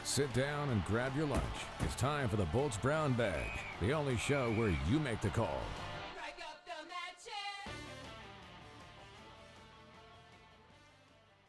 Sit down and grab your lunch. It's time for the Bolts Brown Bag, the only show where you make the call. Break up the matches.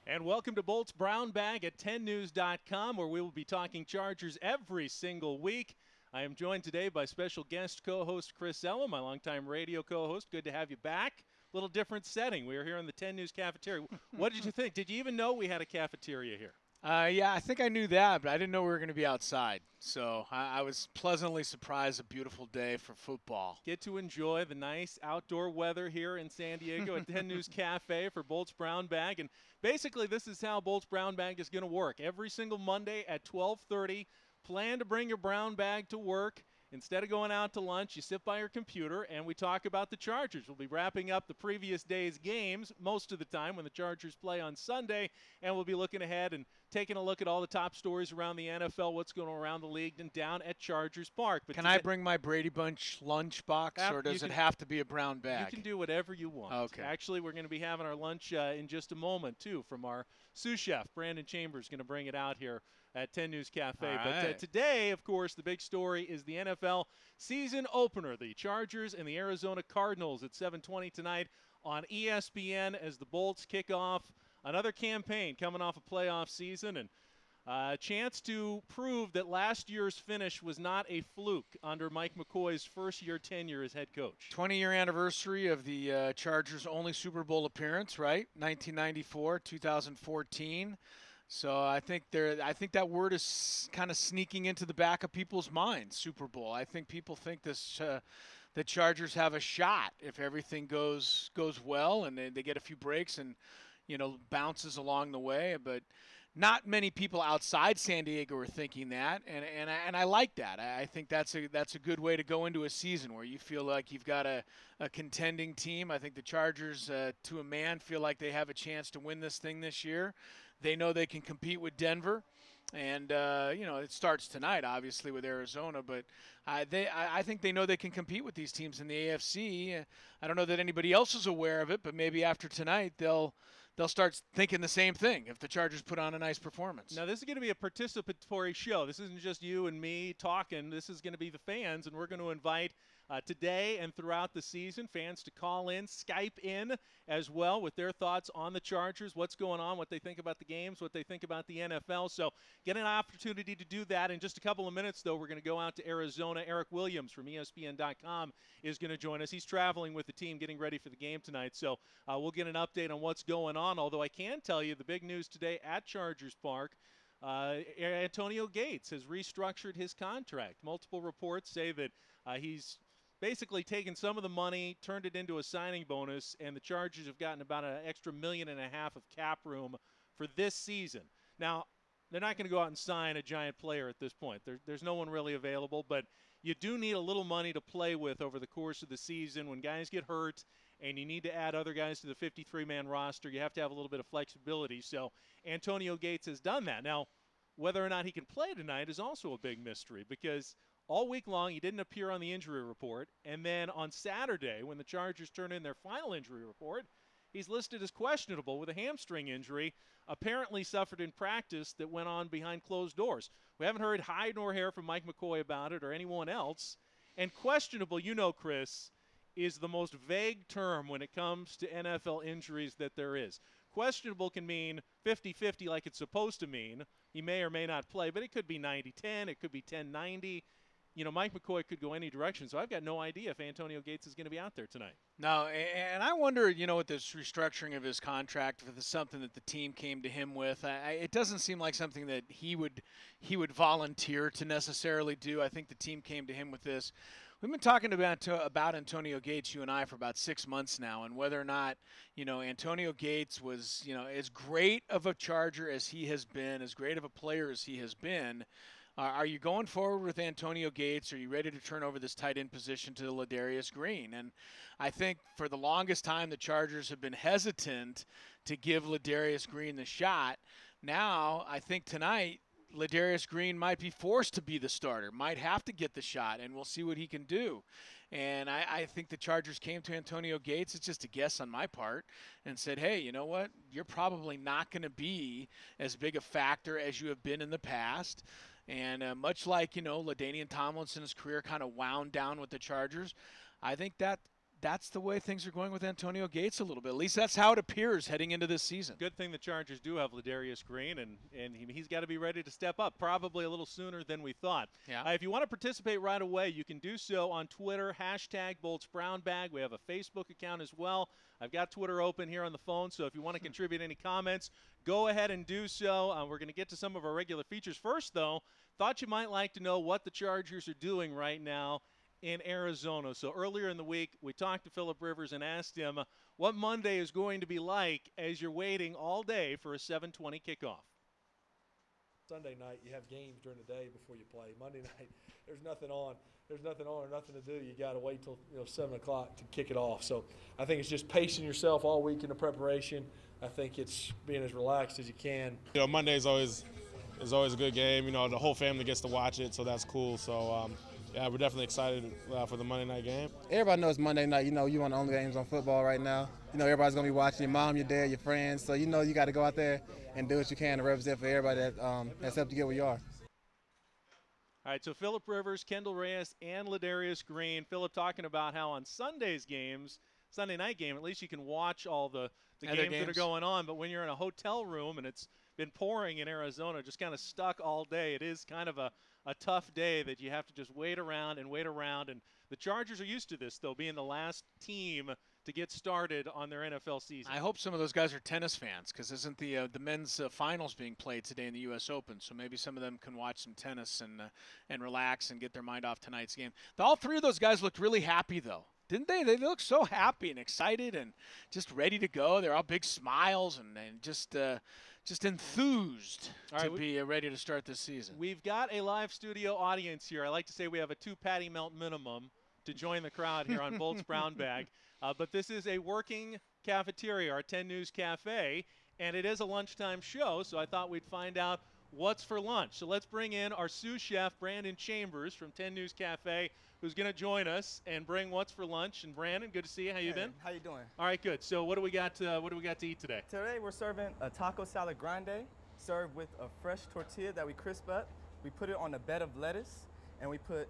And welcome to Bolts Brown Bag at 10news.com, where we will be talking Chargers every single week. I am joined today by special guest co-host Chris Ella, my longtime radio co-host. Good to have you back. Little different setting. We are here in the 10 News cafeteria. What did you think? Did you even know we had a cafeteria here? Yeah, I think I knew that, but I didn't know we were going to be outside. So I was pleasantly surprised. A beautiful day for football. Get to enjoy the nice outdoor weather here in San Diego at 10 News Cafe for Bolts Brown Bag. And basically, this is how Bolts Brown Bag is going to work. Every single Monday at 12:30, plan to bring your brown bag to work. Instead of going out to lunch, you sit by your computer and we talk about the Chargers. We'll be wrapping up the previous day's games most of the time when the Chargers play on Sunday, and we'll be looking ahead and taking a look at all the top stories around the NFL, what's going on around the league, and down at Chargers Park. But Can I bring my Brady Bunch lunch box, or does it have to be a brown bag? You can do whatever you want. Okay. Actually, we're going to be having our lunch in just a moment, too, from our sous chef. Brandon Chambers going to bring it out here at 10 News Cafe. All But right. today, of course, the big story is the NFL season opener, the Chargers and the Arizona Cardinals at 7:20 tonight on ESPN as the Bolts kick off another campaign coming off a playoff season, and a chance to prove that last year's finish was not a fluke under Mike McCoy's first-year tenure as head coach. 20-year anniversary of the Chargers' only Super Bowl appearance, right? 1994, 2014. So I think that word is kind of sneaking into the back of people's minds, Super Bowl. I think people think the Chargers have a shot if everything goes well and they get a few breaks and bounces along the way. But not many people outside San Diego are thinking that, and I like that. I think that's a good way to go into a season where you feel like you've got a contending team. I think the Chargers, to a man, feel like they have a chance to win this thing this year. They know they can compete with Denver, and it starts tonight, obviously, with Arizona. But I think they know they can compete with these teams in the AFC. I don't know that anybody else is aware of it, but maybe after tonight they'll start thinking the same thing if the Chargers put on a nice performance. Now, this is going to be a participatory show. This isn't just you and me talking. This is going to be the fans, and we're going to invite today and throughout the season fans to call in, Skype in as well with their thoughts on the Chargers, what's going on, what they think about the games, what they think about the NFL. So get an opportunity to do that. In just a couple of minutes, though, we're going to go out to Arizona. Eric Williams from ESPN.com is going to join us. He's traveling with the team getting ready for the game tonight. So we'll get an update on what's going on, although I can tell you the big news today at Chargers Park, Antonio Gates has restructured his contract. Multiple reports say that he's basically taken some of the money, turned it into a signing bonus, and the Chargers have gotten about an extra $1.5 million of cap room for this season. Now, they're not going to go out and sign a giant player at this point. There's no one really available, but you do need a little money to play with over the course of the season. When guys get hurt and you need to add other guys to the 53-man roster, you have to have a little bit of flexibility. So Antonio Gates has done that. Now, whether or not he can play tonight is also a big mystery, because all week long he didn't appear on the injury report, and then on Saturday when the Chargers turn in their final injury report, he's listed as questionable with a hamstring injury, apparently suffered in practice that went on behind closed doors. We haven't heard hide nor hair from Mike McCoy about it or anyone else. And questionable, Chris, is the most vague term when it comes to NFL injuries that there is. Questionable can mean 50-50 like it's supposed to mean. He may or may not play, but it could be 90-10. It could be 10-90. Mike McCoy could go any direction, so I've got no idea if Antonio Gates is going to be out there tonight. No, and I wonder, with this restructuring of his contract, if it's something that the team came to him with. It doesn't seem like something that he would volunteer to necessarily do. I think the team came to him with this. We've been talking about Antonio Gates, you and I, for about 6 months now, and whether or not, Antonio Gates was, as great of a Charger as he has been, as great of a player as he has been. Are you going forward with Antonio Gates? Are you ready to turn over this tight end position to Ladarius Green? And I think for the longest time the Chargers have been hesitant to give Ladarius Green the shot. Now I think tonight Ladarius Green might be forced to be the starter, might have to get the shot, and we'll see what he can do. And I think the Chargers came to Antonio Gates, it's just a guess on my part, and said, hey, you know what? You're probably not going to be as big a factor as you have been in the past. And much like, LaDainian Tomlinson's career kind of wound down with the Chargers, I think that's the way things are going with Antonio Gates a little bit. At least that's how it appears heading into this season. Good thing the Chargers do have Ladarius Green, and he's got to be ready to step up, probably a little sooner than we thought. Yeah. If you want to participate right away, you can do so on Twitter, #BoltsBrownBag. We have a Facebook account as well. I've got Twitter open here on the phone, so if you want to contribute any comments, go ahead and do so. We're going to get to some of our regular features. First, though, thought you might like to know what the Chargers are doing right now in Arizona. So earlier in the week, we talked to Philip Rivers and asked him what Monday is going to be like as you're waiting all day for a 7:20 kickoff. Sunday night, you have games during the day before you play. Monday night, there's nothing on. There's nothing on or nothing to do. You got to wait till 7 o'clock to kick it off. So I think it's just pacing yourself all week in the preparation. I think it's being as relaxed as you can. Monday is always a good game. The whole family gets to watch it, so that's cool. So. Yeah, we're definitely excited for the Monday night game. Everybody knows Monday night. You one of the only games on football right now. Everybody's going to be watching your mom, your dad, your friends. So, you got to go out there and do what you can to represent for everybody that's helped you get where you are. All right, so Philip Rivers, Kendall Reyes, and Ladarius Green. Philip talking about how on Sunday night game, at least you can watch all the games that are going on. But when you're in a hotel room and it's been pouring in Arizona, just kind of stuck all day, it is kind of a tough day that you have to just wait around. And the Chargers are used to this, though, being the last team to get started on their NFL season. I hope some of those guys are tennis fans, because isn't the men's finals being played today in the U.S. Open? So maybe some of them can watch some tennis and relax and get their mind off tonight's game. All three of those guys looked really happy, though. Didn't they? They look so happy and excited and just ready to go. They're all big smiles and just enthused to be ready to start this season. We've got a live studio audience here. I like to say we have a 2 patty melt minimum to join the crowd here on Bolts Brown Bag. But this is a working cafeteria, our 10 News Cafe, and it is a lunchtime show, so I thought we'd find out what's for lunch. So let's bring in our sous chef, Brandon Chambers from 10 News Cafe, who's going to join us and bring what's for lunch. And Brandon, good to see you. How you been? How you doing? All right, good. So what do we got to eat today? Today we're serving a taco salad grande, served with a fresh tortilla that we crisp up. We put it on a bed of lettuce, and we put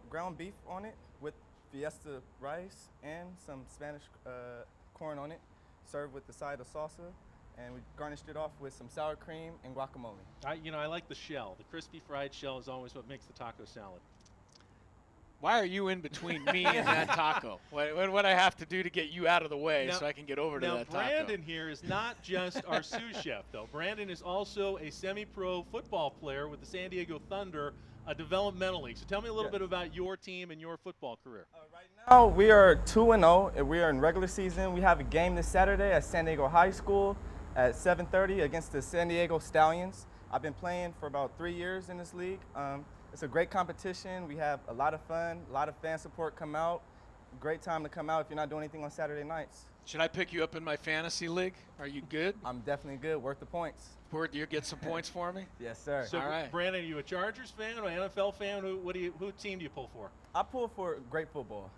ground beef on it with fiesta rice and some Spanish corn on it, served with the side of salsa, and we garnished it off with some sour cream and guacamole. I like the shell. The crispy fried shell is always what makes the taco salad. Why are you in between me and that taco? What I have to do to get you out of the way so I can get over to that taco? Now, Brandon here is not just our sous chef, though. Brandon is also a semi-pro football player with the San Diego Thunder, a developmental league. So tell me a little bit about your team and your football career. Right now, we are 2-0, and we are in regular season. We have a game this Saturday at San Diego High School at 7:30 against the San Diego Stallions. I've been playing for about 3 years in this league. It's a great competition. We have a lot of fun, a lot of fan support come out. Great time to come out if you're not doing anything on Saturday nights. Should I pick you up in my fantasy league? Are you good? I'm definitely good, worth the points. You get some points for me? Yes, sir. So, all right. Brandon, are you a Chargers fan or an NFL fan? Who team do you pull for? I pull for great football.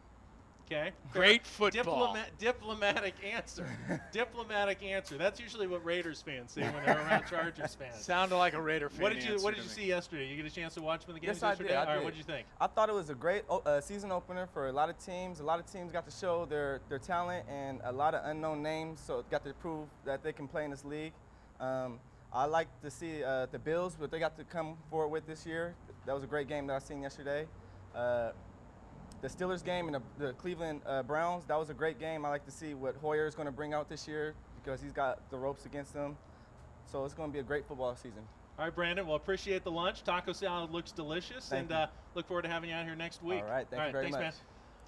Okay. Great football. Diplomatic answer. Diplomatic answer. That's usually what Raiders fans say when they're around Chargers fans. Sounded like a Raider fan. What did you see yesterday? You get a chance to watch some of the games yesterday? I did. All right, what did you think? I thought it was a great season opener for a lot of teams. A lot of teams got to show their talent, and a lot of unknown names, so got to prove that they can play in this league. I like to see the Bills, what they got to come forward with this year. That was a great game that I seen yesterday. The Steelers game and the Cleveland Browns, that was a great game. I like to see what Hoyer is going to bring out this year because he's got the ropes against him. So it's going to be a great football season. All right, Brandon. Well, appreciate the lunch. Taco salad looks delicious, and look forward to having you out here next week. All right, thank you very much. Man.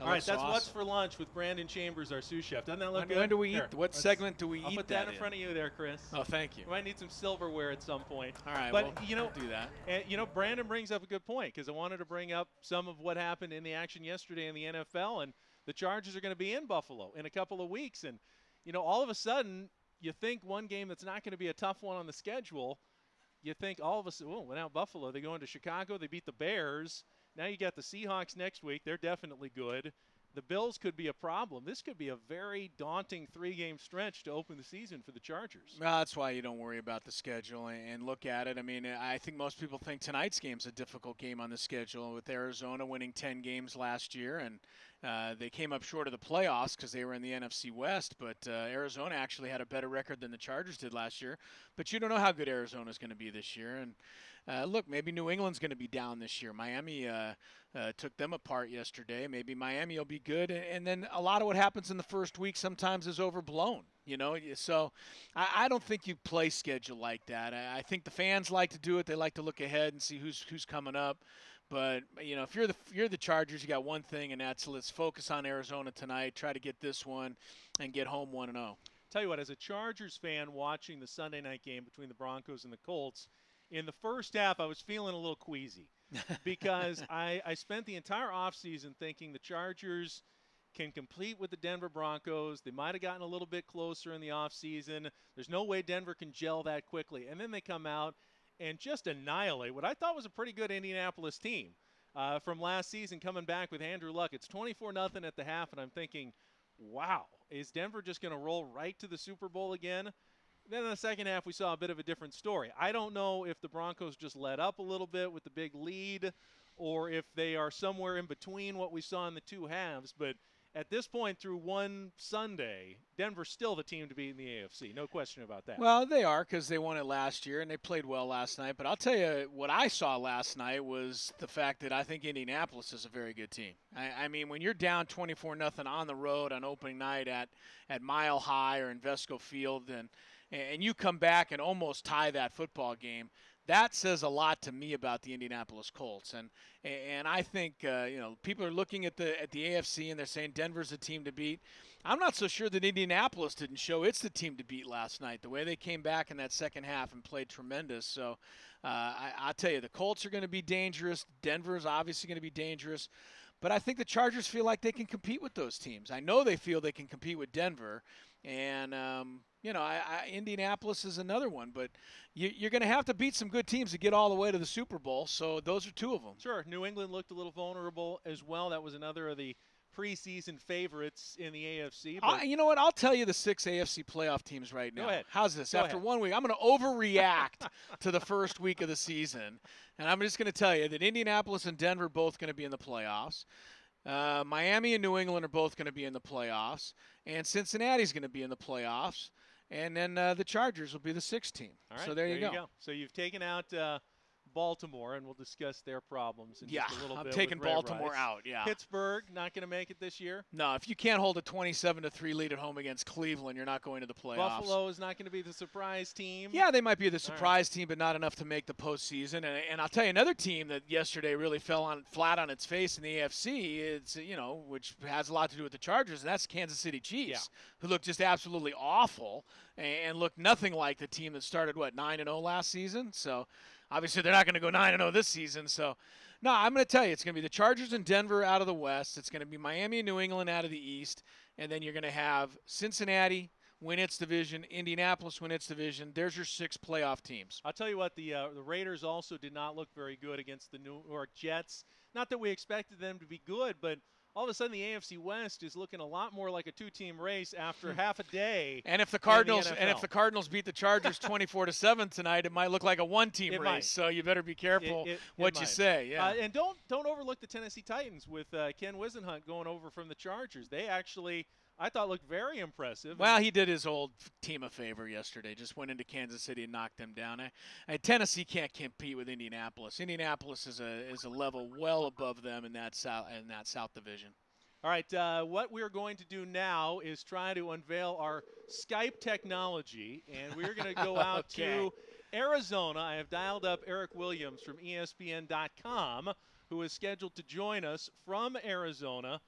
All right, that's What's for Lunch with Brandon Chambers, our sous chef. Doesn't that look good? When do we Here, eat? What segment do we eat? I'll put that in front of you there, Chris. Oh, thank you. We might need some silverware at some point. All right, but we'll do that. And Brandon brings up a good point because I wanted to bring up some of what happened in the action yesterday in the NFL, and the Chargers are going to be in Buffalo in a couple of weeks, and all of a sudden you think one game that's not going to be a tough one on the schedule you think all of a sudden, well, now Buffalo, they go into Chicago, they beat the Bears. Now you got the Seahawks next week. They're definitely good. The Bills could be a problem. This could be a very daunting 3-game stretch to open the season for the Chargers. Well, that's why you don't worry about the schedule and look at it. I mean, I think most people think tonight's game's a difficult game on the schedule, with Arizona winning 10 games last year, and they came up short of the playoffs because they were in the NFC West. But Arizona actually had a better record than the Chargers did last year. But you don't know how good Arizona's going to be this year. And look, maybe New England's going to be down this year. Miami took them apart yesterday. Maybe Miami will be good. And then a lot of what happens in the first week sometimes is overblown, you know. So I don't think you play schedule like that. I think the fans like to do it. They like to look ahead and see who's coming up. But, you know, if you're the Chargers, you got one thing, and that's let's focus on Arizona tonight, try to get this one, and get home 1-0. Tell you what, as a Chargers fan watching the Sunday night game between the Broncos and the Colts, in the first half I was feeling a little queasy because I spent the entire offseason thinking the Chargers can compete with the Denver Broncos. They might have gotten a little bit closer in the offseason. There's no way Denver can gel that quickly. And then they come out and just annihilate what I thought was a pretty good Indianapolis team from last season, coming back with Andrew Luck. It's 24-0 at the half, and I'm thinking, wow, is Denver just going to roll right to the Super Bowl again? Then in the second half, we saw a bit of a different story. I don't know if the Broncos just let up a little bit with the big lead or if they are somewhere in between what we saw in the two halves, but at this point through one Sunday, Denver's still the team to beat in the AFC. No question about that. Well, they are because they won it last year and they played well last night. But I'll tell you, what I saw last night was the fact that I think Indianapolis is a very good team. I mean, when you're down 24-0 on the road on opening night at Mile High or Invesco Field and you come back and almost tie that football game, that says a lot to me about the Indianapolis Colts. And I think people are looking at the AFC and they're saying Denver's a team to beat. I'm not so sure that Indianapolis didn't show it's the team to beat last night. The way they came back in that second half and played tremendous. So I'll tell you, the Colts are going to be dangerous. Denver's obviously going to be dangerous. But I think the Chargers feel like they can compete with those teams. I know they feel they can compete with Denver. And, Indianapolis is another one. But you're going to have to beat some good teams to get all the way to the Super Bowl. So those are two of them. Sure. New England looked a little vulnerable as well. That was another of the preseason favorites in the AFC. You know what? I'll tell you the 6 AFC playoff teams right now. Go ahead. How's this? Go After ahead. 1 week, I'm going to overreact to the first week of the season. And I'm just going to tell you that Indianapolis and Denver are both going to be in the playoffs. Miami and New England are both going to be in the playoffs. And Cincinnati's going to be in the playoffs. And then the Chargers will be the 6th team. All right, so there you go. So you've taken out Baltimore, and we'll discuss their problems in just a little bit. I'm taking with Ray Baltimore Rice. out, yeah. Pittsburgh, not going to make it this year. No, if you can't hold a 27-3 lead at home against Cleveland, you're not going to the playoffs. Buffalo is not going to be the surprise team. Yeah, they might be the surprise team, but not enough to make the postseason. And I'll tell you another team that yesterday really fell flat on its face in the AFC, it's, which has a lot to do with the Chargers, and that's Kansas City Chiefs, who looked just absolutely awful and looked nothing like the team that started, 9-0 last season. So obviously they're not going to go 9-0 this season. So, no, I'm going to tell you, it's going to be the Chargers and Denver out of the West. It's going to be Miami and New England out of the East. And then you're going to have Cincinnati win its division, Indianapolis win its division. There's your 6 playoff teams. I'll tell you what, the Raiders also did not look very good against the New York Jets. Not that we expected them to be good, but all of a sudden the AFC West is looking a lot more like a 2-team race after half a day. And if the Cardinals beat the Chargers 24-7 tonight, it might look like a 1-team race. Might. So you better be careful what you say. Yeah. And don't overlook the Tennessee Titans with Ken Wisenhunt going over from the Chargers. They actually, I thought, looked very impressive. Well, he did his old team a favor yesterday. Just went into Kansas City and knocked them down. Tennessee can't compete with Indianapolis. Indianapolis is a level well above them in that South Division. All right, what we're going to do now is try to unveil our Skype technology, and we're going to go out to Arizona. I have dialed up Eric Williams from ESPN.com, who is scheduled to join us from Arizona,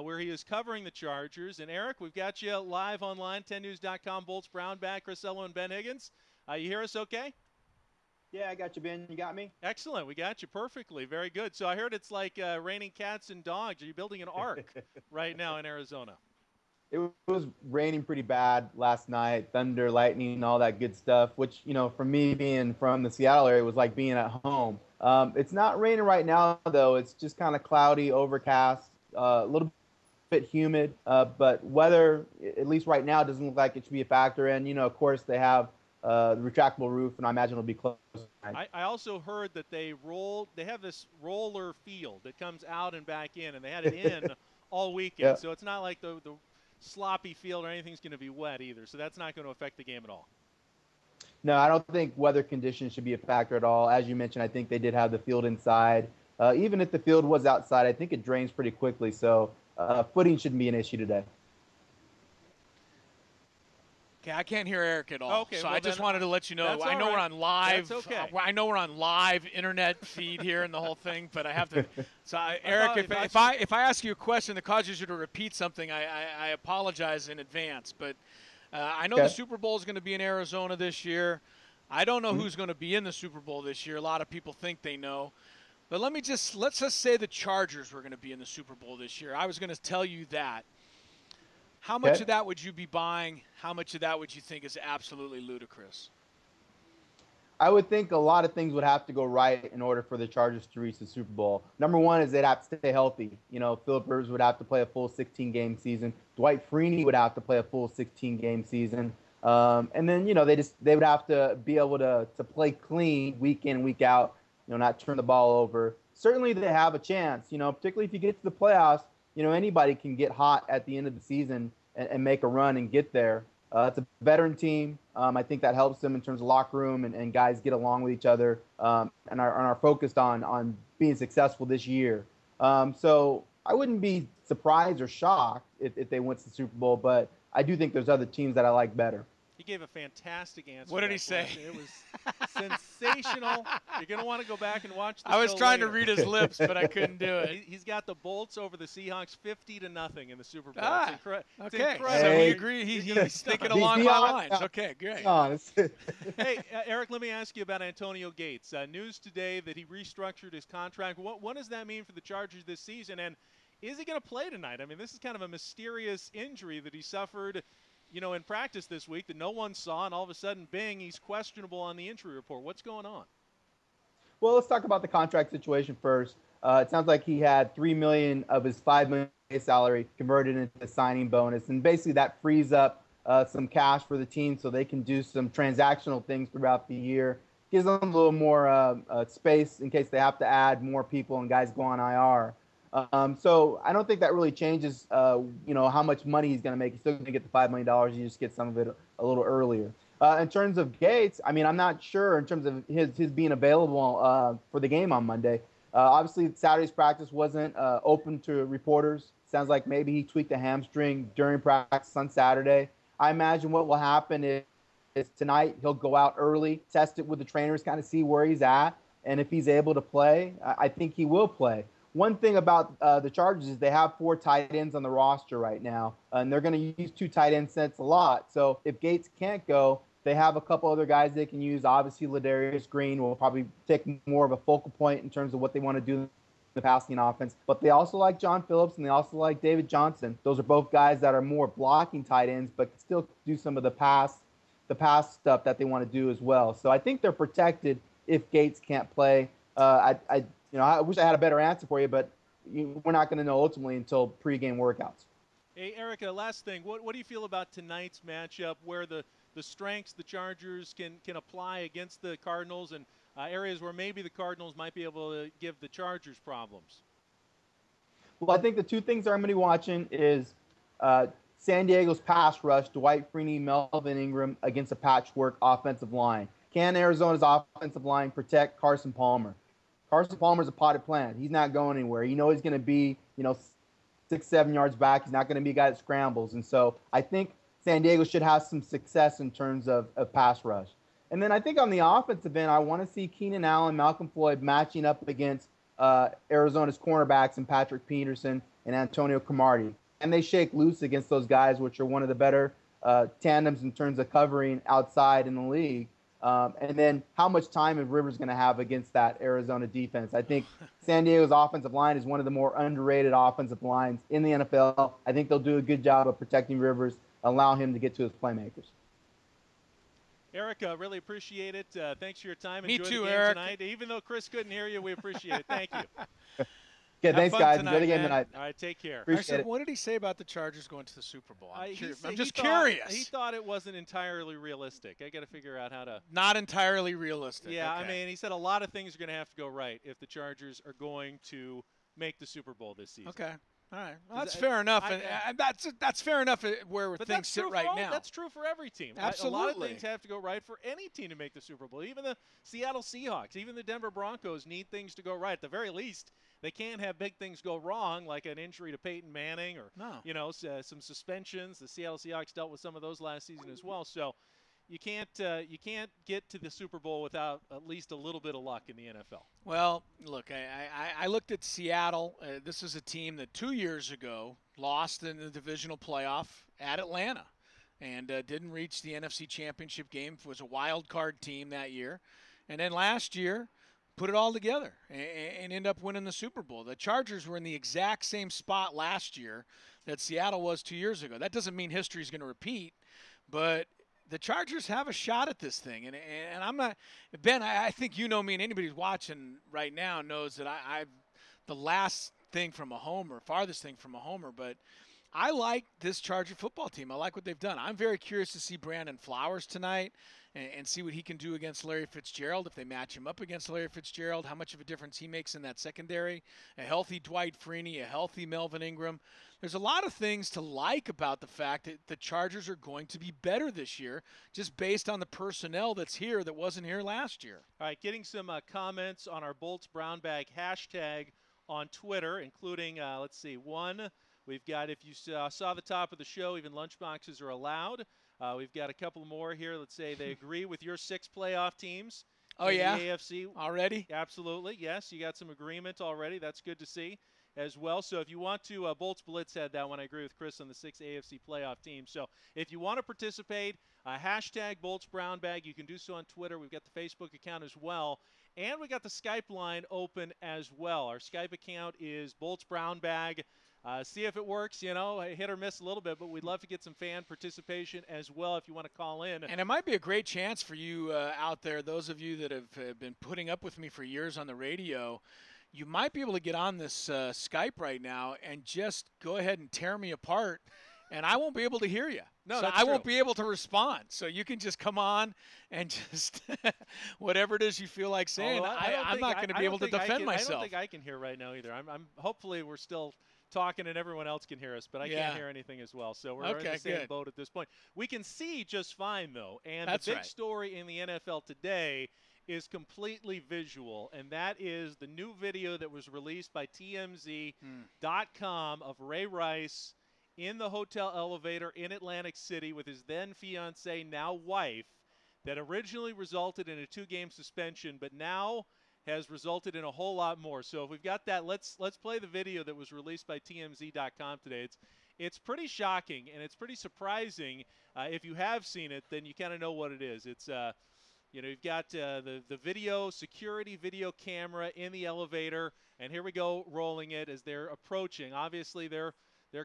where he is covering the Chargers. And, Eric, we've got you live online, 10news.com, Bolts, Brown, Bag, Crisello, and Ben Higgins. You hear us okay? Yeah, I got you, Ben. You got me? Excellent. We got you perfectly. Very good. So I heard it's like raining cats and dogs. Are you building an ark right now in Arizona? It was raining pretty bad last night, thunder, lightning, all that good stuff, which, for me being from the Seattle area, was like being at home. It's not raining right now, though. It's just kind of cloudy, overcast, a little bit humid, but weather, at least right now, doesn't look like it should be a factor. And, of course, they have the retractable roof, and I imagine it'll be closed. I also heard that they have this roller field that comes out and back in, and they had it in all weekend. Yeah. So it's not like the sloppy field or anything's going to be wet either. So that's not going to affect the game at all. No, I don't think weather conditions should be a factor at all. As you mentioned, I think they did have the field inside. Even if the field was outside, I think it drains pretty quickly. So footing shouldn't be an issue today. Okay, I can't hear Eric at all. Okay, so well I just wanted to let you know. I know we're on live. That's okay. I know we're on live internet feed here and the whole thing, but I have to. So Eric, if I ask you a question that causes you to repeat something, I apologize in advance. But I know the Super Bowl is going to be in Arizona this year. I don't know who's going to be in the Super Bowl this year. A lot of people think they know. But let's just say the Chargers were going to be in the Super Bowl this year. I was going to tell you that. How much of that would you be buying? How much of that would you think is absolutely ludicrous? I would think a lot of things would have to go right in order for the Chargers to reach the Super Bowl. Number one is they'd have to stay healthy. Phillip Rivers would have to play a full 16-game season. Dwight Freeney would have to play a full 16-game season. And then, they would have to be able to play clean week in, week out, not turn the ball over. Certainly they have a chance, particularly if you get to the playoffs. Anybody can get hot at the end of the season and make a run and get there. It's a veteran team. I think that helps them in terms of locker room and guys get along with each other and are focused on being successful this year. So I wouldn't be surprised or shocked if they went to the Super Bowl, but I do think there's other teams that I like better. He gave a fantastic answer. What did he say? It was sensational. You're going to want to go back and watch the I was show trying later. to read his lips, but I couldn't do it. He's got the Bolts over the Seahawks 50-0 in the Super Bowl. Okay. It's incredible. So we agree. He's thinking along my lines. Okay, great. Hey, Eric, let me ask you about Antonio Gates. News today that he restructured his contract. What does that mean for the Chargers this season? And is he going to play tonight? I mean, this is kind of a mysterious injury that he suffered in practice this week that no one saw, and all of a sudden, bing, he's questionable on the injury report. What's going on? Well, let's talk about the contract situation first. It sounds like he had $3 million of his $5 million salary converted into a signing bonus, and basically that frees up some cash for the team so they can do some transactional things throughout the year. Gives them a little more space in case they have to add more people and guys go on IR. So I don't think that really changes, how much money he's going to make. He's still going to get the $5 million. You just get some of it a little earlier. In terms of Gates, I mean, I'm not sure in terms of his being available for the game on Monday. Obviously, Saturday's practice wasn't open to reporters. Sounds like maybe he tweaked a hamstring during practice on Saturday. I imagine what will happen is tonight he'll go out early, test it with the trainers, kind of see where he's at. And if he's able to play, I think he will play. One thing about the Chargers is they have 4 tight ends on the roster right now, and they're going to use 2 tight end sets a lot. So if Gates can't go, they have a couple other guys they can use. Obviously, Ladarius Green will probably take more of a focal point in terms of what they want to do in the passing offense. But they also like John Phillips, and they also like David Johnson. Those are both guys that are more blocking tight ends, but still do some of the pass stuff that they want to do as well. So I think they're protected if Gates can't play. I wish I had a better answer for you, but we're not going to know ultimately until pregame workouts. Hey, Eric, last thing. What do you feel about tonight's matchup where the strengths the Chargers can apply against the Cardinals and areas where maybe the Cardinals might be able to give the Chargers problems? Well, I think the 2 things I'm going to be watching is San Diego's pass rush, Dwight Freeney, Melvin Ingram against a patchwork offensive line. Can Arizona's offensive line protect Carson Palmer? Carson Palmer's a potted plant. He's not going anywhere. He's going to be, 6-7 yards back. He's not going to be a guy that scrambles. And so I think San Diego should have some success in terms of pass rush. And then I think on the offensive end, I want to see Keenan Allen, Malcolm Floyd matching up against Arizona's cornerbacks and Patrick Peterson and Antonio Cromartie. And they shake loose against those guys, which are one of the better tandems in terms of covering outside in the league. And then how much time is Rivers going to have against that Arizona defense? I think San Diego's offensive line is one of the more underrated offensive lines in the NFL. I think they'll do a good job of protecting Rivers, allow him to get to his playmakers. Eric, really appreciate it. Thanks for your time. Me Enjoy too, the game Eric. tonight. Even though Chris couldn't hear you, we appreciate it. Thank you. Yeah, thanks, fun guys. tonight, Enjoy the game man. tonight. All right, take care. Appreciate it. What did he say about the Chargers going to the Super Bowl? I'm just He curious. thought it wasn't entirely realistic. I got to figure out how to. Not entirely realistic. Yeah, okay. I mean, he said a lot of things are going to have to go right if the Chargers are going to make the Super Bowl this season. Okay. All right. Well, that's fair enough. And that's fair enough where things sit right now. That's true for every team. Absolutely. A lot of things have to go right for any team to make the Super Bowl. Even the Seattle Seahawks, even the Denver Broncos need things to go right. At the very least, they can't have big things go wrong, like an injury to Peyton Manning or some suspensions. The Seattle Seahawks dealt with some of those last season as well. So you can't get to the Super Bowl without at least a little bit of luck in the NFL. Well, look, I looked at Seattle. This is a team that 2 years ago lost in the divisional playoff at Atlanta and didn't reach the NFC Championship game. It was a wild card team that year. And then last year put it all together and end up winning the Super Bowl. The Chargers were in the exact same spot last year that Seattle was 2 years ago. That doesn't mean history is going to repeat, but the Chargers have a shot at this thing. And I'm not – Ben, I think you know me, and anybody who's watching right now knows that I've the last thing from a homer, farthest thing from a homer, but I like this Charger football team. I like what they've done. I'm very curious to see Brandon Flowers tonight and see what he can do against Larry Fitzgerald. If they match him up against Larry Fitzgerald, how much of a difference he makes in that secondary. A healthy Dwight Freeney, a healthy Melvin Ingram. There's a lot of things to like about the fact that the Chargers are going to be better this year just based on the personnel that's here that wasn't here last year. All right, getting some comments on our Bolts Brown Bag hashtag on Twitter, including, let's see, one. We've got, if you saw the top of the show, even lunchboxes are allowed. We've got a couple more here. Let's say they agree with your 6 playoff teams. Oh, in yeah? the AFC. Already? Absolutely. Yes, you got some agreement already. That's good to see as well. So if you want to, Bolts Blitz had that one. I agree with Chris on the 6 AFC playoff teams. So if you want to participate, hashtag Bolts Brown Bag. You can do so on Twitter. We've got the Facebook account as well. And we got the Skype line open as well. Our Skype account is Bolts Brown Bag. See if it works, hit or miss a little bit, but we'd love to get some fan participation as well if you want to call in. And it might be a great chance for you out there, those of you that have been putting up with me for years on the radio. You might be able to get on this Skype right now and just go ahead and tear me apart, and I won't be able to hear you. No, so I won't be able to respond. So you can just come on and just whatever it is you feel like saying. I'm not going to be able to defend myself. I don't think I can hear right now either. I'm hopefully we're still talking and everyone else can hear us, but I can't hear anything as well. So we're in the same boat at this point. We can see just fine, though. And the big story in the NFL today is completely visual, and that is the new video that was released by TMZ.com of Ray Rice in the hotel elevator in Atlantic City with his then fiancee, now wife, that originally resulted in a 2-game suspension, but now has resulted in a whole lot more. So if we've got that, let's play the video that was released by TMZ.com today. It's pretty shocking and it's pretty surprising. If you have seen it, then you kind of know what it is. It's you've got the security video camera in the elevator, and here we go rolling it as they're approaching. Obviously, they're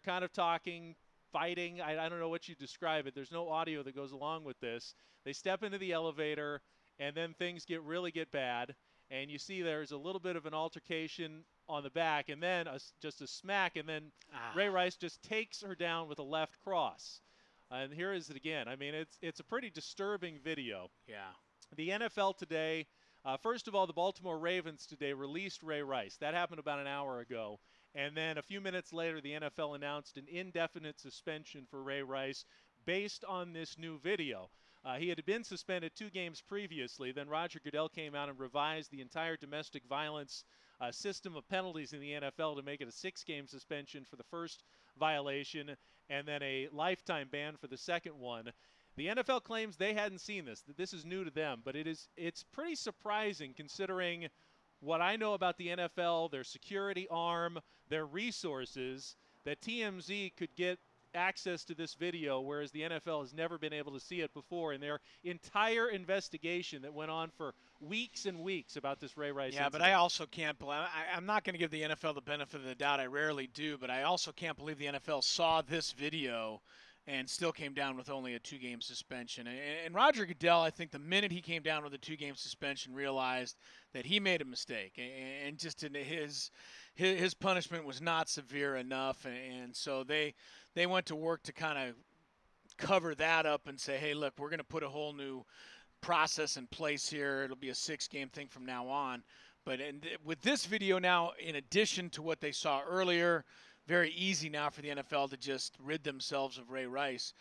kind of talking, fighting. I don't know what you describe it. There's no audio that goes along with this. They step into the elevator, and then things really get bad. And you see there's a little bit of an altercation on the back, and then just a smack, and then Ray Rice just takes her down with a left cross. And here is it again. I mean, it's a pretty disturbing video. Yeah. The NFL today, first of all, the Baltimore Ravens today released Ray Rice. That happened about an hour ago. And then a few minutes later, the NFL announced an indefinite suspension for Ray Rice based on this new video. He had been suspended 2 games previously. Then Roger Goodell came out and revised the entire domestic violence system of penalties in the NFL to make it a 6-game suspension for the first violation and then a lifetime ban for the second one. The NFL claims they hadn't seen this, that this is new to them, but it's pretty surprising considering what I know about the NFL, their security arm, their resources, that TMZ could get access to this video, whereas the NFL has never been able to see it before in their entire investigation that went on for weeks and weeks about this Ray Rice Yeah, incident. but I also can't believe – I'm not going to give the NFL the benefit of the doubt. I rarely do, but I also can't believe the NFL saw this video and still came down with only a 2-game suspension. And Roger Goodell, I think the minute he came down with a 2-game suspension, realized that he made a mistake, and just his punishment was not severe enough, and so they went to work to kind of cover that up and say, hey, look, we're going to put a whole new process in place here. It'll be a 6-game thing from now on. But with this video now, in addition to what they saw earlier, very easy now for the NFL to just rid themselves of Ray Rice.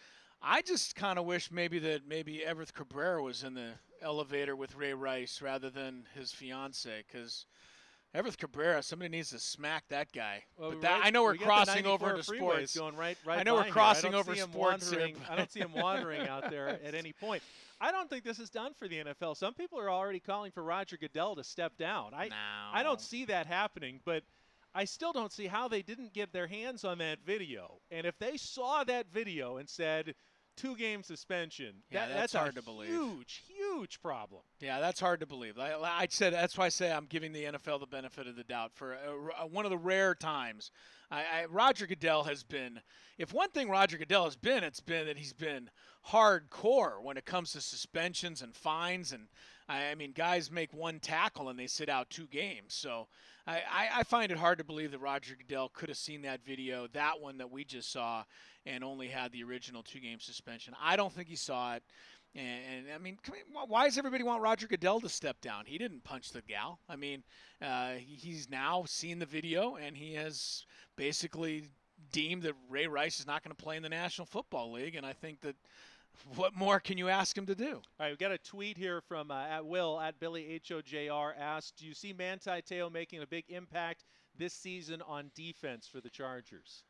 I just kind of wish maybe Everett Cabrera was in the elevator with Ray Rice rather than his fiance, because Everett Cabrera, somebody needs to smack that guy. Well, but I know we're crossing over into freeways sports. Going right I know by we're here. crossing over sports here. I don't see him wandering out there at any point. I don't think this is done for the NFL. Some people are already calling for Roger Goodell to step down. I don't see that happening, but I still don't see how they didn't get their hands on that video. And if they saw that video and said 2-game suspension, that's hard a to believe. Huge problem. Yeah, that's hard to believe. That's why I say I'm giving the NFL the benefit of the doubt for one of the rare times. Roger Goodell has been, if one thing Roger Goodell has been, it's been that he's been hardcore when it comes to suspensions and fines. And I mean, guys make 1 tackle and they sit out 2 games. So I find it hard to believe that Roger Goodell could have seen that video, that one that we just saw, and only had the original 2-game suspension. I don't think he saw it. And I mean, why does everybody want Roger Goodell to step down? He didn't punch the gal. I mean, he's now seen the video, and he has basically deemed that Ray Rice is not going to play in the National Football League. And I think that what more can you ask him to do? All right, we've got a tweet here from at Will, at Billy HOJR, asked, do you see Manti Te'o making a big impact this season on defense for the Chargers?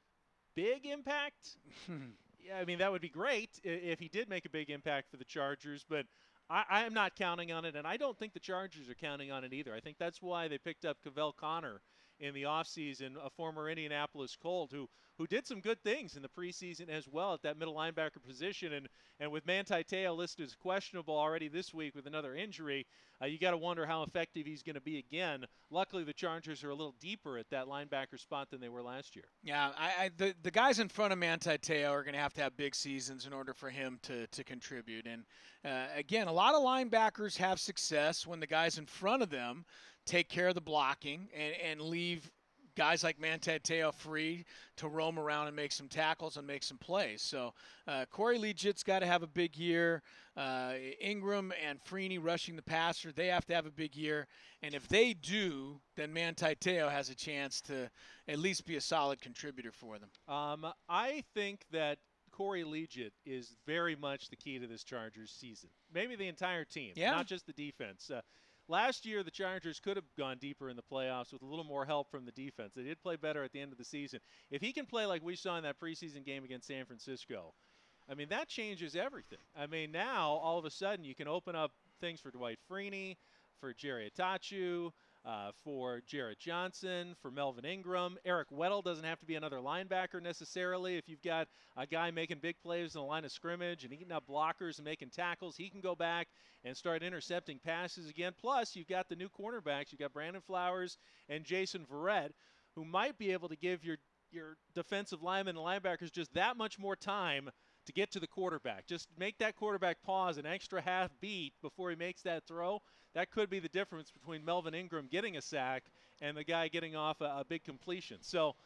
Big impact? Yeah, I mean, that would be great if he did make a big impact for the Chargers, but I am not counting on it, and I don't think the Chargers are counting on it either. I think that's why they picked up Cavell Connor in the offseason, a former Indianapolis Colt who did some good things in the preseason as well at that middle linebacker position. And with Manti Te'o listed as questionable already this week with another injury, you got to wonder how effective he's going to be again. Luckily, the Chargers are a little deeper at that linebacker spot than they were last year. Yeah, the guys in front of Manti Te'o are going to have big seasons in order for him to contribute. And, again, a lot of linebackers have success when the guys in front of them take care of the blocking and leave guys like Manti Te'o free to roam around and make some tackles and make some plays. So Corey Legit's got to have a big year. Ingram and Freeney rushing the passer, they have to have a big year. And if they do, then Manti Te'o has a chance to at least be a solid contributor for them. I think that Corey Legit is very much the key to this Chargers season. Maybe the entire team, not just the defense. Last year, the Chargers could have gone deeper in the playoffs with a little more help from the defense. They did play better at the end of the season. If he can play like we saw in that preseason game against San Francisco, I mean, that changes everything. I mean, now, all of a sudden, you can open up things for Dwight Freeney, for Jerry Atachu, for Jarrett Johnson, for Melvin Ingram. Eric Weddle doesn't have to be another linebacker necessarily. If you've got a guy making big plays in the line of scrimmage and eating up blockers and making tackles, he can go back and start intercepting passes again. Plus, you've got the new cornerbacks. You've got Brandon Flowers and Jason Verrett, who might be able to give your defensive linemen and linebackers just that much more time to get to the quarterback. Just make that quarterback pause an extra half beat before he makes that throw. That could be the difference between Melvin Ingram getting a sack and the guy getting off a big completion. So,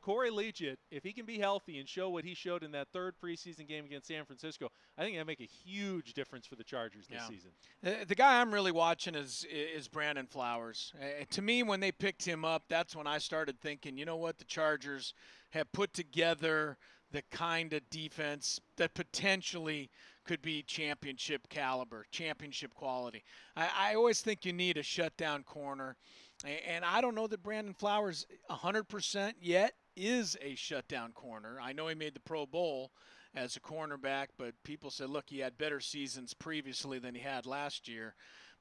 Corey Legit, if he can be healthy and show what he showed in that third preseason game against San Francisco, I think that'll make a huge difference for the Chargers this season. The guy I'm really watching is Brandon Flowers. To me, when they picked him up, that's when I started thinking, you know what, the Chargers have put together the kind of defense that potentially could be championship caliber, championship quality. I always think you need a shutdown corner, and I don't know that Brandon Flowers 100% yet is a shutdown corner. I know he made the Pro Bowl as a cornerback, but people said, look, he had better seasons previously than he had last year.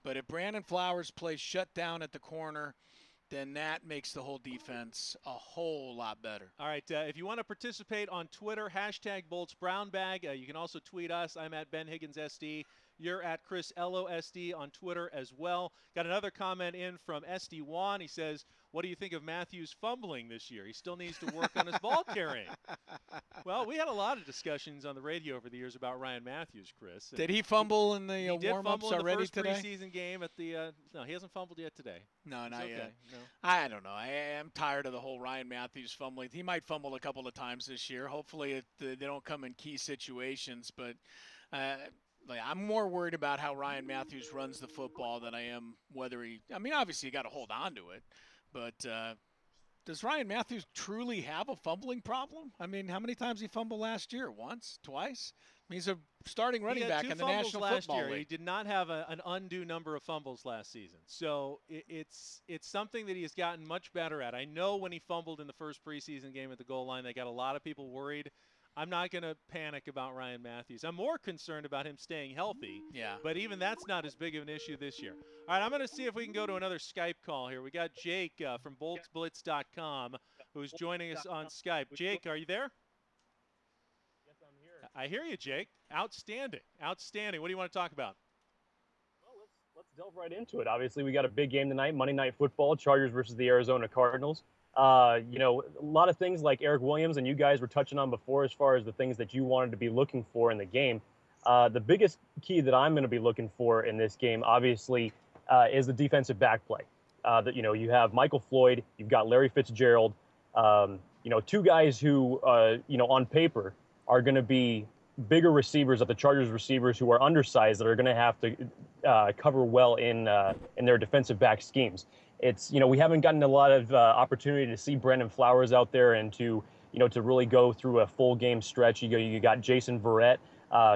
But if Brandon Flowers plays shutdown at the corner, then that makes the whole defense a whole lot better. All right, if you want to participate on Twitter, hashtag #BoltsBrownBag. You can also tweet us. I'm at Ben Higgins SD. You're at Chris LOSD on Twitter as well. Got another comment in from SD Juan. He says, what do you think of Matthews fumbling this year? He still needs to work on his ball carrying. Well, we had a lot of discussions on the radio over the years about Ryan Matthews, Chris. Did he fumble in the warm-ups already today? He did fumble in the first preseason game at the no, he hasn't fumbled yet today. No, not okay. yet. No. I don't know. I am tired of the whole Ryan Matthews fumbling. He might fumble a couple of times this year. Hopefully they don't come in key situations, but I'm more worried about how Ryan Matthews runs the football than I am whether obviously you got to hold on to it, but does Ryan Matthews truly have a fumbling problem? I mean, how many times he fumbled last year? Once? Twice? I mean, he's a starting running back in the National Football League. He did not have an undue number of fumbles last season. So it's something that he has gotten much better at. I know when he fumbled in the first preseason game at the goal line, they got a lot of people worried. I'm not going to panic about Ryan Matthews. I'm more concerned about him staying healthy. Yeah. But even that's not as big of an issue this year. All right, I'm going to see if we can go to another Skype call here. We got Jake from BoltsBlitz.com who's joining us on Skype. Jake, are you there? Yes, I'm here. I hear you, Jake. Outstanding. Outstanding. What do you want to talk about? Well, let's delve right into it. Obviously, we got a big game tonight, Monday Night Football, Chargers versus the Arizona Cardinals. A lot of things like Eric Williams and you guys were touching on before as far as the things that you wanted to be looking for in the game. The biggest key that I'm going to be looking for in this game, obviously, is the defensive back play. You have Michael Floyd, you've got Larry Fitzgerald, two guys who, on paper are going to be bigger receivers of the Chargers receivers who are undersized that are going to have to cover well in their defensive back schemes. It's, we haven't gotten a lot of opportunity to see Brandon Flowers out there and to really go through a full game stretch. You got Jason Verrett,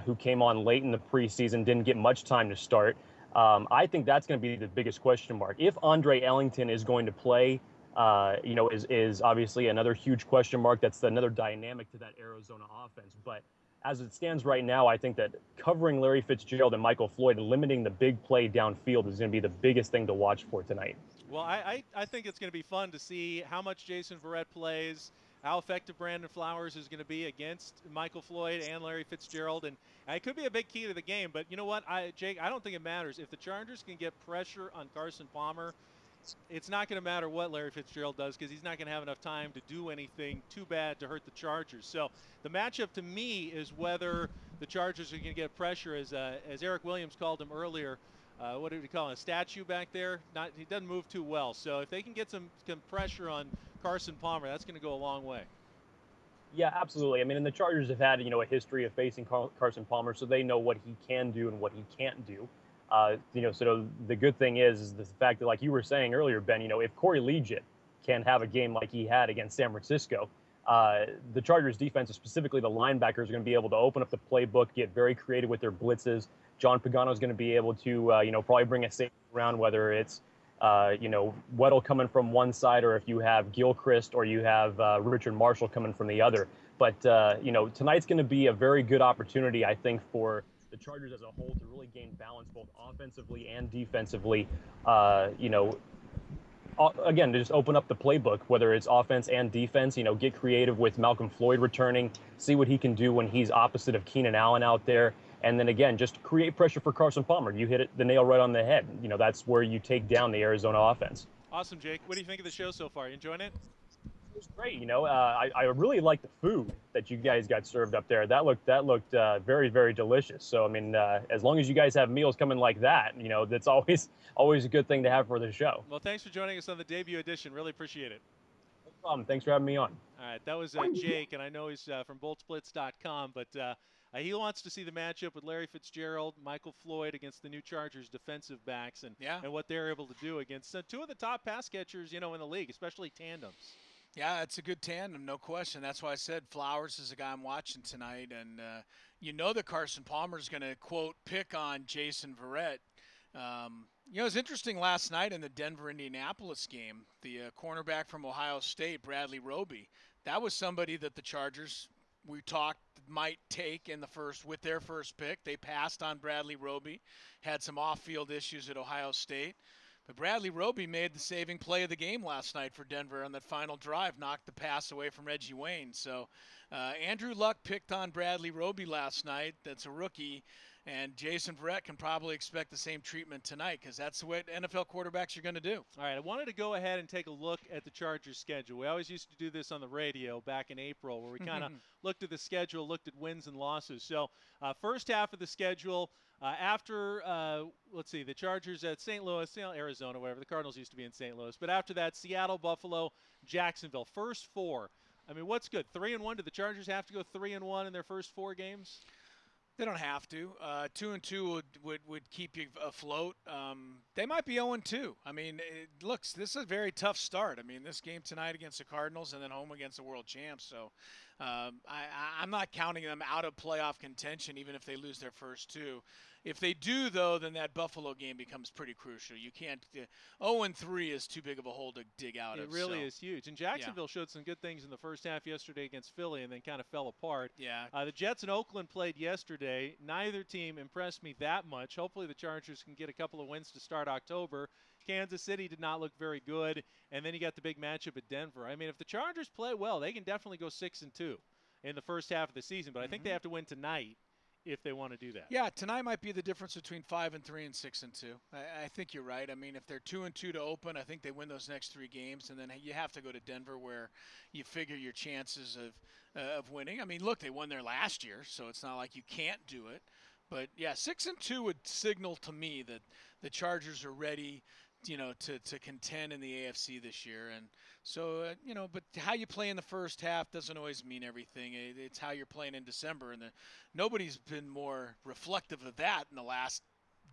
who came on late in the preseason, didn't get much time to start. I think that's going to be the biggest question mark. If Andre Ellington is going to play, is obviously another huge question mark. That's another dynamic to that Arizona offense. But as it stands right now, I think that covering Larry Fitzgerald and Michael Floyd, limiting the big play downfield is going to be the biggest thing to watch for tonight. Well, I think it's going to be fun to see how much Jason Verrett plays, how effective Brandon Flowers is going to be against Michael Floyd and Larry Fitzgerald. And it could be a big key to the game. But you know what, Jake, I don't think it matters. If the Chargers can get pressure on Carson Palmer, it's not going to matter what Larry Fitzgerald does because he's not going to have enough time to do anything too bad to hurt the Chargers. So the matchup to me is whether the Chargers are going to get pressure, as Eric Williams called him earlier. What did he call him? A statue back there? He doesn't move too well. So if they can get some pressure on Carson Palmer, that's going to go a long way. Yeah, absolutely. I mean, and the Chargers have had, a history of facing Carson Palmer, so they know what he can do and what he can't do. So the good thing is the fact that, like you were saying earlier, Ben, if Corey Liuget can have a game like he had against San Francisco, the Chargers defense, specifically the linebackers, are going to be able to open up the playbook, get very creative with their blitzes. John Pagano is going to be able to, probably bring a safety around, whether it's, Weddle coming from one side or if you have Gilchrist or you have Richard Marshall coming from the other. But, tonight's going to be a very good opportunity, I think, for the Chargers as a whole to really gain balance both offensively and defensively. Again, to just open up the playbook, whether it's offense and defense, get creative with Malcolm Floyd returning, see what he can do when he's opposite of Keenan Allen out there. And then again, just create pressure for Carson Palmer. You hit the nail right on the head. That's where you take down the Arizona offense. Awesome, Jake. What do you think of the show so far? You enjoying it? It was great. I really like the food that you guys got served up there. That looked very, very delicious. So, I mean, as long as you guys have meals coming like that, that's always a good thing to have for the show. Well, thanks for joining us on the debut edition. Really appreciate it. No problem. Thanks for having me on. All right, that was Jake, and I know he's from BoltsBlitz.com, but he wants to see the matchup with Larry Fitzgerald, Michael Floyd against the new Chargers defensive backs, and what they're able to do against two of the top pass catchers, in the league, especially tandems. Yeah, it's a good tandem, no question. That's why I said Flowers is a guy I'm watching tonight, and that Carson Palmer is going to, quote, pick on Jason Verrett. It was interesting last night in the Denver-Indianapolis game, the cornerback from Ohio State, Bradley Roby. That was somebody that the Chargers, we talked, might take with their first pick. They passed on Bradley Roby, had some off-field issues at Ohio State. But Bradley Roby made the saving play of the game last night for Denver on that final drive, knocked the pass away from Reggie Wayne. So Andrew Luck picked on Bradley Roby last night. That's a rookie. And Jason Verrett can probably expect the same treatment tonight because that's what NFL quarterbacks are going to do. All right, I wanted to go ahead and take a look at the Chargers' schedule. We always used to do this on the radio back in April where we kind of looked at the schedule, looked at wins and losses. So first half of the schedule, after, let's see, the Chargers at St. Louis, Arizona, whatever. The Cardinals used to be in St. Louis. But after that, Seattle, Buffalo, Jacksonville. First four. I mean, what's good? 3-1? Do the Chargers have to go 3-1 in their first four games? They don't have to. 2-2 would keep you afloat. They might be 0-2. I mean, this is a very tough start. I mean, this game tonight against the Cardinals and then home against the world champs. So I'm not counting them out of playoff contention, even if they lose their first two. If they do, though, then that Buffalo game becomes pretty crucial. You can't 0-3 is too big of a hole to dig out of. It really is huge. And Jacksonville showed some good things in the first half yesterday against Philly and then kind of fell apart. Yeah. The Jets and Oakland played yesterday. Neither team impressed me that much. Hopefully the Chargers can get a couple of wins to start October. Kansas City did not look very good. And then you got the big matchup at Denver. I mean, if the Chargers play well, they can definitely go 6-2 in the first half of the season. But I think they have to win tonight if they want to do that. Yeah, tonight might be the difference between 5-3 and 6-2. I think you're right. I mean, if they're 2-2 to open, I think they win those next three games, and then you have to go to Denver where you figure your chances of winning. I mean, look, they won there last year, so it's not like you can't do it. But yeah, 6-2 would signal to me that the Chargers are ready, to contend in the AFC this year. And so, but how you play in the first half doesn't always mean everything. It's how you're playing in December. And nobody's been more reflective of that in the last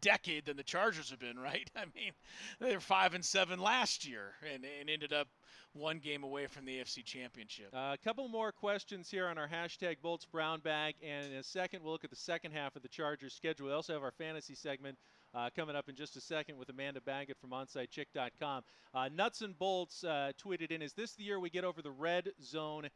decade than the Chargers have been, right? I mean, they were 5-7 last year and ended up one game away from the AFC Championship. A couple more questions here on our hashtag Bolts Brown Bag. And in a second, we'll look at the second half of the Chargers schedule. We also have our fantasy segment coming up in just a second with Amanda Baggett from OnSiteChick.com. Nuts and Bolts tweeted in, is this the year we get over the red zone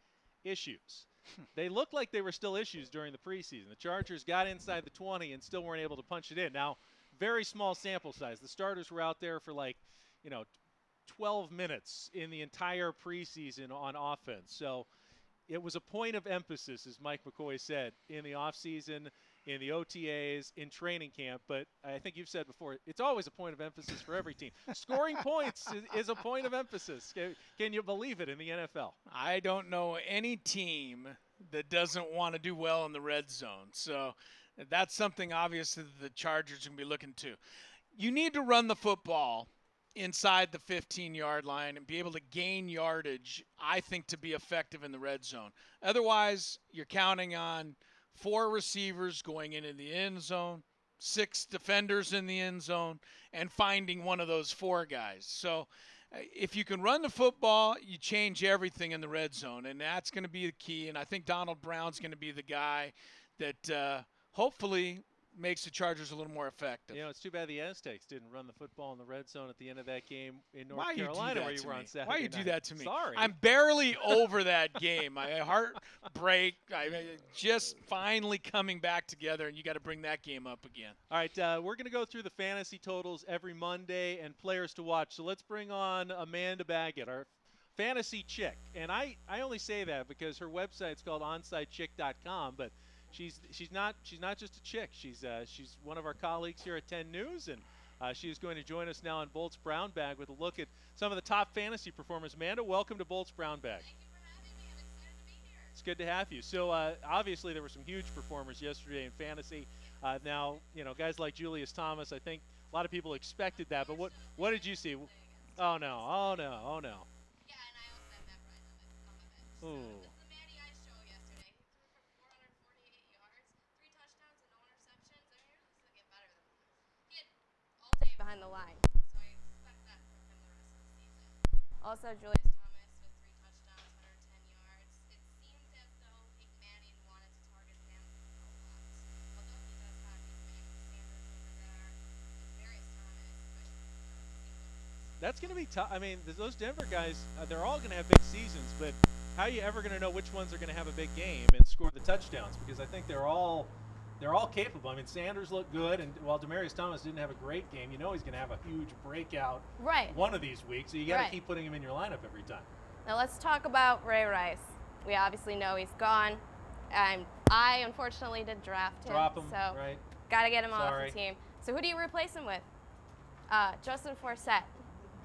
issues? They looked like they were still issues during the preseason. The Chargers got inside the 20 and still weren't able to punch it in. Now, very small sample size. The starters were out there for 12 minutes in the entire preseason on offense. So it was a point of emphasis, as Mike McCoy said, in the offseason, in the OTAs, in training camp. But I think you've said before, it's always a point of emphasis for every team. Scoring points is a point of emphasis. Can you believe it in the NFL? I don't know any team that doesn't want to do well in the red zone. So that's something obviously the Chargers are going to be looking to. You need to run the football inside the 15-yard line and be able to gain yardage, I think, to be effective in the red zone. Otherwise, you're counting on 4 receivers going into the end zone, 6 defenders in the end zone, and finding one of those 4 guys. So if you can run the football, you change everything in the red zone, and that's going to be the key. And I think Donald Brown's going to be the guy that hopefully makes the Chargers a little more effective. It's too bad the Aztecs didn't run the football in the red zone at the end of that game in North Carolina where you were on Saturday Why you night. do that to me? Sorry. I'm barely over that game. My heart break. I just finally coming back together, and you got to bring that game up again. All right, we're going to go through the fantasy totals every Monday and players to watch. So let's bring on Amanda Baggett, our fantasy chick. And I only say that because her website's called OnSiteChick.com, but She's not just a chick. She's one of our colleagues here at 10 News, and she is going to join us now on Bolts Brown Bag with a look at some of the top fantasy performers. Amanda, welcome to Bolts Brown Bag. Thank you for having me. I'm excited to be here. It's good to have you. So obviously there were some huge performers yesterday in fantasy. Now guys like Julius Thomas. I think a lot of people expected that, but what did you see? Oh no! Yeah, and I also have Matt Bryant on it. Ooh. Behind the line, so I expect that from him the rest of the season. Also, Julius Thomas with 3 touchdowns, 110 yards. It seems as though Peyton Manning wanted to target him a lot. Although he does have Emmanuel Sanders over there, Darius Thomas, but That's going to be tough. I mean, those Denver guys, they're all going to have big seasons, but how are you ever going to know which ones are going to have a big game and score the touchdowns? Because I think they're all they're all capable. I mean, Sanders looked good, and while Demaryius Thomas didn't have a great game, you know he's going to have a huge breakout one of these weeks. So you got to keep putting him in your lineup every time. Now let's talk about Ray Rice. We obviously know he's gone. I unfortunately did draft him. Drop him, so right? Got to get him off the team. So who do you replace him with? Justin Forsett.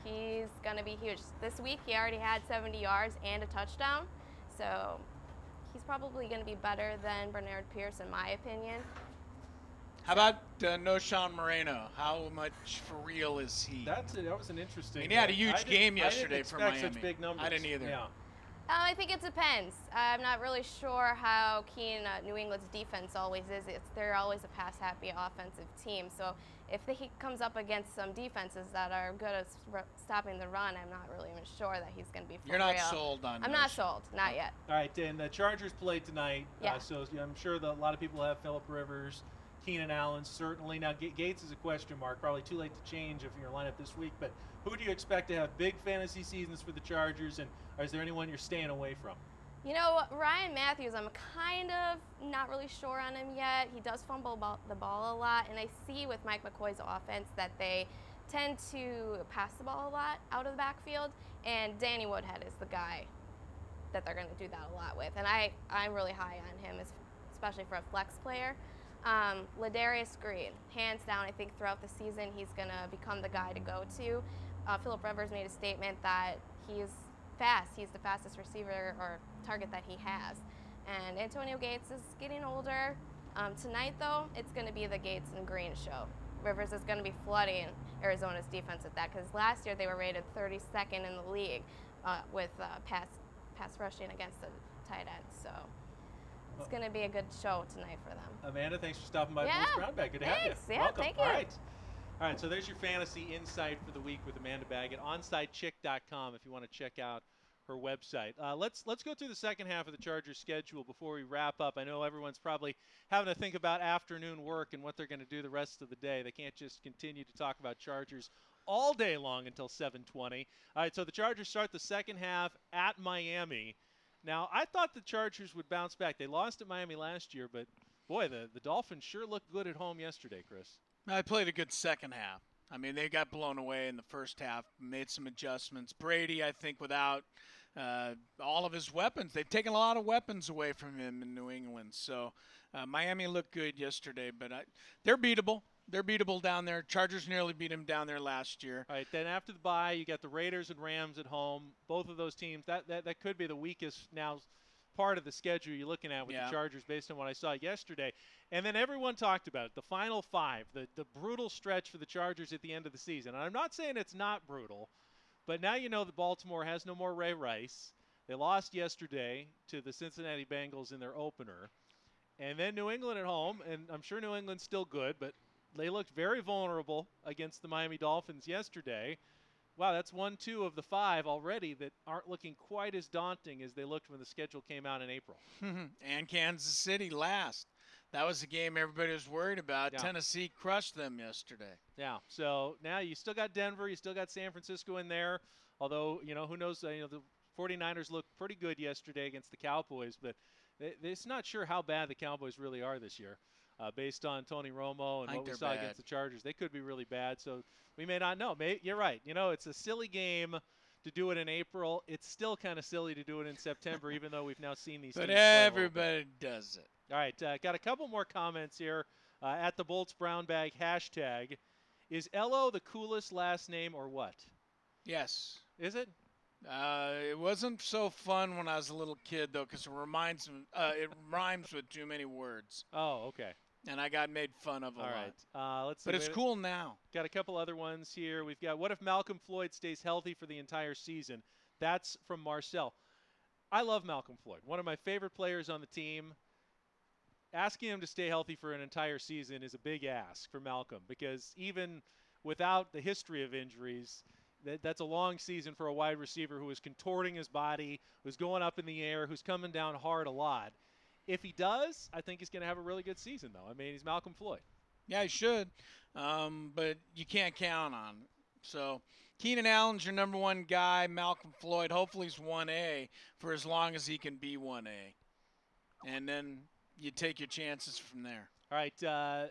He's going to be huge. This week he already had 70 yards and a touchdown. So he's probably going to be better than Bernard Pierce in my opinion. How about Noshawn Moreno? How much for real is he? That was an interesting. I mean, he had a huge game yesterday for Miami. Such big numbers. I didn't either. Yeah. I think it depends. I'm not really sure how keen New England's defense always is. They're always a pass-happy offensive team. So if he comes up against some defenses that are good at stopping the run, I'm not really even sure that he's going to be for You're not real. sold on I'm not sold. Not yet. All right, and the Chargers played tonight. Yeah. So I'm sure that a lot of people have Phillip Rivers, Keenan Allen, certainly. Now, Gates is a question mark. Probably too late to change if you're in your lineup this week. But who do you expect to have big fantasy seasons for the Chargers, and is there anyone you're staying away from? You know, Ryan Matthews, I'm kind of not really sure on him yet. He does fumble the ball a lot, and I see with Mike McCoy's offense that they tend to pass the ball a lot out of the backfield, and Danny Woodhead is the guy that they're going to do that a lot with. And I'm really high on him, especially for a flex player. Ladarius Green, hands down, I think throughout the season he's going to become the guy to go to. Phillip Rivers made a statement that he's fast. He's the fastest receiver or target that he has. And Antonio Gates is getting older. Tonight, though, it's going to be the Gates and Green show. Rivers is going to be flooding Arizona's defense at that because last year they were rated 32nd in the league with pass rushing against the tight end. So it's going to be a good show tonight for them. Amanda, thanks for stopping by Bulls Brown Bag. Good to have you. Yeah, welcome. Thank you. All right, so there's your fantasy insight for the week with Amanda Baggett. OnsideChick.com if you want to check out her website. Let's go through the second half of the Chargers schedule before we wrap up. I know everyone's probably having to think about afternoon work and what they're going to do the rest of the day. They can't just continue to talk about Chargers all day long until 7:20. All right, so the Chargers start the second half at Miami. Now, I thought the Chargers would bounce back. They lost at Miami last year, but boy, the Dolphins sure looked good at home yesterday, Chris. I played a good second half. I mean, they got blown away in the first half, made some adjustments. Brady, I think, without all of his weapons, they've taken a lot of weapons away from him in New England. So Miami looked good yesterday, but they're beatable. They're beatable down there. Chargers nearly beat them down there last year. All right, then after the bye, you got the Raiders and Rams at home. Both of those teams, that could be the weakest now part of the schedule you're looking at with the Chargers based on what I saw yesterday. And then everyone talked about it, the final five, the brutal stretch for the Chargers at the end of the season. And I'm not saying it's not brutal, but now you know that Baltimore has no more Ray Rice. They lost yesterday to the Cincinnati Bengals in their opener. And then New England at home, and I'm sure New England's still good, but they looked very vulnerable against the Miami Dolphins yesterday. Wow, that's 1-2 of the 5 already that aren't looking quite as daunting as they looked when the schedule came out in April. And Kansas City last. That was the game everybody was worried about. Yeah. Tennessee crushed them yesterday. Yeah, so now you still got Denver, you still got San Francisco in there, although, you know, who knows, the 49ers looked pretty good yesterday against the Cowboys, but it's not sure how bad the Cowboys really are this year. Based on Tony Romo and what we saw against the Chargers. They could be really bad, so we may not know. You're right. You know, it's a silly game to do it in April. It's still kind of silly to do it in September, even though we've now seen these teams But play everybody does it. All right, got a couple more comments here at the Bolts Brown Bag hashtag. Is Ello the coolest last name or what? Yes. Is it? It wasn't so fun when I was a little kid, though, because it rhymes with too many words. Oh, okay. And I got made fun of a lot. All right. Let's see. But it's cool now. Got a couple other ones here. We've got, what if Malcolm Floyd stays healthy for the entire season? That's from Marcel. I love Malcolm Floyd. One of my favorite players on the team. Asking him to stay healthy for an entire season is a big ask for Malcolm because even without the history of injuries, that's a long season for a wide receiver who is contorting his body, who's going up in the air, who's coming down hard a lot. If he does, I think he's going to have a really good season, though. I mean, he's Malcolm Floyd. Yeah, he should, but you can't count on it. So Keenan Allen's your number one guy. Malcolm Floyd, hopefully he's 1A for as long as he can be 1A. And then you take your chances from there. All right. I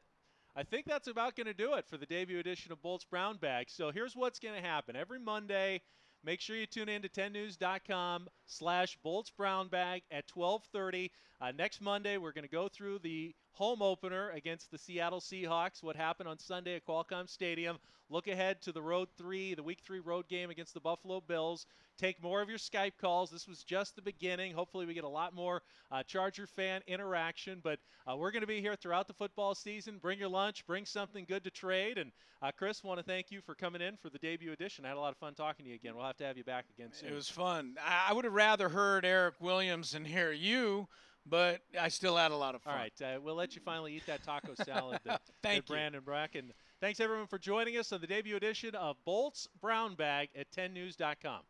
think that's about going to do it for the debut edition of Bolts Brown Bag. So here's what's going to happen. Every Monday, make sure you tune in to 10news.com/Bolts Brown Bag at 12:30. Next Monday, we're going to go through the home opener against the Seattle Seahawks, what happened on Sunday at Qualcomm Stadium. Look ahead to the Week 3 road game against the Buffalo Bills. Take more of your Skype calls. This was just the beginning. Hopefully we get a lot more Charger fan interaction. But we're going to be here throughout the football season. Bring your lunch. Bring something good to trade. And, Chris, want to thank you for coming in for the debut edition. I had a lot of fun talking to you again. We'll have to have you back again soon. It was fun. I would have rather heard Eric Williams and hear you, but I still had a lot of fun. All right. We'll let you finally eat that taco salad that Thank you. Brandon Bracken. Thanks, everyone, for joining us on the debut edition of Bolts Brown Bag at 10news.com.